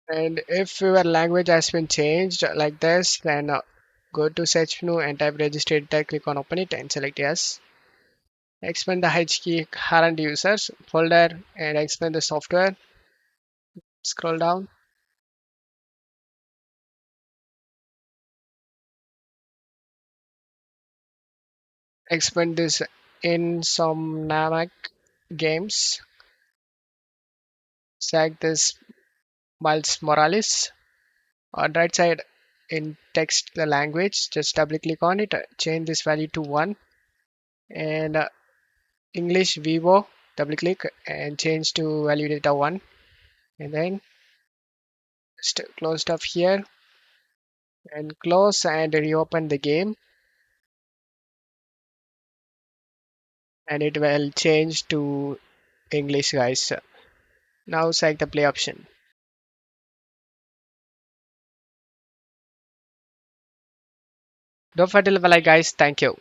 And if your language has been changed like this, then go to search menu and type registered tag, click on open it and select yes. Expand the H key current users folder and expand the software. Scroll down, expand this Insomniac Games. Select this Miles Morales. On right side in text the language, just double click on it, change this value to 1 and English Vivo, double click and change to value data 1 and then close stuff here and close and reopen the game and it will change to English guys. Now select the play option. Don't forget to leave a like guys. Thank you.